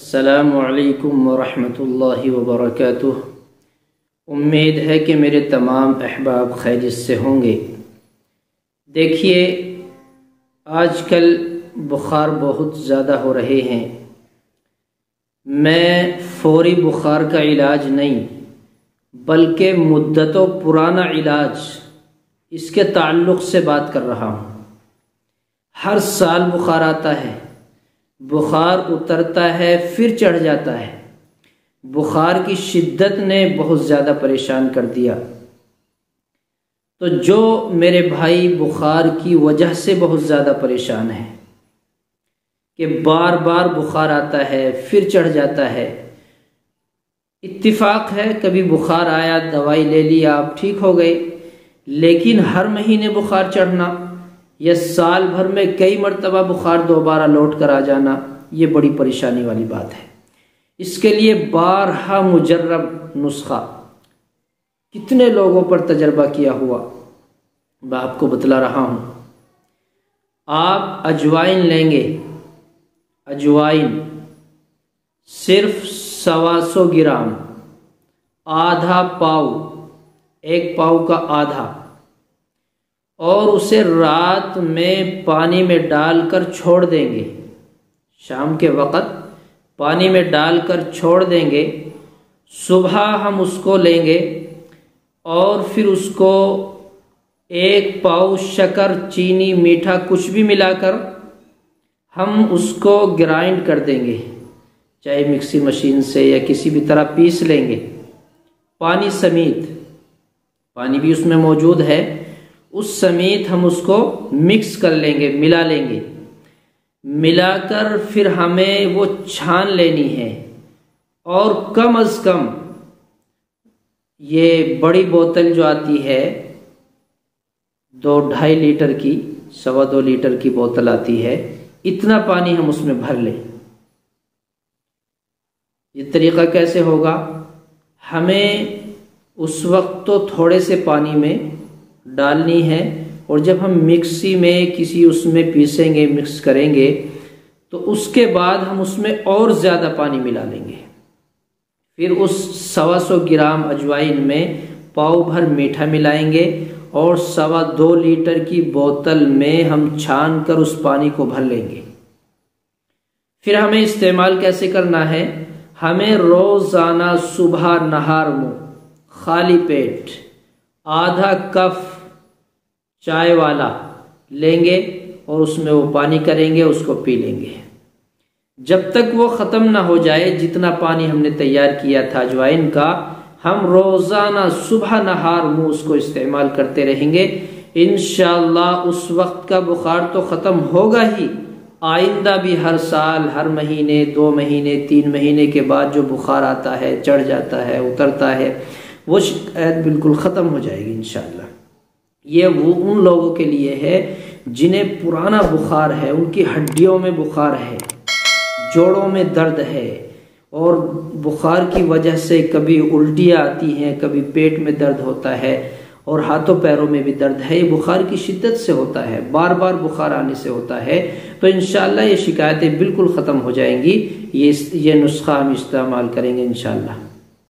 अस्सलामु अलैकुम वरहमतुल्लाहि वबरकातुह। उम्मीद है कि मेरे तमाम अहबाब खैरियत से होंगे। देखिए, आजकल बुखार बहुत ज़्यादा हो रहे हैं। मैं फौरी बुखार का इलाज नहीं बल्कि मुद्दतों पुराना इलाज इसके ताल्लुक़ से बात कर रहा हूँ। हर साल बुखार आता है, बुखार उतरता है फिर चढ़ जाता है। बुखार की शिद्दत ने बहुत ज़्यादा परेशान कर दिया। तो जो मेरे भाई बुखार की वजह से बहुत ज़्यादा परेशान है कि बार बार बुखार आता है फिर चढ़ जाता है। इत्तिफाक है, कभी बुखार आया, दवाई ले ली, आप ठीक हो गए, लेकिन हर महीने बुखार चढ़ना या साल भर में कई मरतबा बुखार दोबारा लौट कर आ जाना, ये बड़ी परेशानी वाली बात है। इसके लिए बारहा मुजर्रब नुस्खा कितने लोगों पर तजर्बा किया हुआ मैं आपको बतला रहा हूँ। आप अजवाइन लेंगे, अजवाइन सिर्फ 125 ग्राम, आधा पाव, एक पाव का आधा, और उसे रात में पानी में डालकर छोड़ देंगे। शाम के वक़्त पानी में डालकर छोड़ देंगे। सुबह हम उसको लेंगे और फिर उसको एक पाव शक्कर, चीनी, मीठा कुछ भी मिलाकर हम उसको ग्राइंड कर देंगे, चाहे मिक्सी मशीन से या किसी भी तरह पीस लेंगे, पानी समेत। पानी भी उसमें मौजूद है, उस समेत हम उसको मिक्स कर लेंगे, मिला लेंगे। मिलाकर फिर हमें वो छान लेनी है और कम अज़ कम ये बड़ी बोतल जो आती है 2-2.5 लीटर की, 2.25 लीटर की बोतल आती है, इतना पानी हम उसमें भर लें। ये तरीक़ा कैसे होगा? हमें उस वक्त तो थोड़े से पानी में डालनी है, और जब हम मिक्सी में किसी उसमें पीसेंगे, मिक्स करेंगे, तो उसके बाद हम उसमें और ज़्यादा पानी मिला लेंगे। फिर उस 125 ग्राम अजवाइन में पाव भर मीठा मिलाएंगे और 2.25 लीटर की बोतल में हम छान कर उस पानी को भर लेंगे। फिर हमें इस्तेमाल कैसे करना है? हमें रोज़ाना सुबह नहार मुँह खाली पेट आधा कप चाय वाला लेंगे और उसमें वो पानी करेंगे, उसको पी लेंगे जब तक वो ख़त्म ना हो जाए। जितना पानी हमने तैयार किया था अजवाइन का, हम रोज़ाना सुबह नहार मुँह उसको इस्तेमाल करते रहेंगे। इंशाअल्लाह उस वक्त का बुखार तो ख़त्म होगा ही, आइंदा भी हर साल, हर महीने, 2 महीने, 3 महीने के बाद जो बुखार आता है, चढ़ जाता है, उतरता है, वो शिकायत बिल्कुल ख़त्म हो जाएगी इंशाअल्लाह। ये वो उन लोगों के लिए है जिन्हें पुराना बुखार है, उनकी हड्डियों में बुखार है, जोड़ों में दर्द है, और बुखार की वजह से कभी उल्टियाँ आती हैं, कभी पेट में दर्द होता है और हाथों पैरों में भी दर्द है। ये बुखार की शिद्दत से होता है, बार बार बुखार आने से होता है। तो इंशाअल्लाह ये शिकायतें बिल्कुल ख़त्म हो जाएंगी। ये नुस्खा हम इस्तेमाल करेंगे इंशाअल्लाह।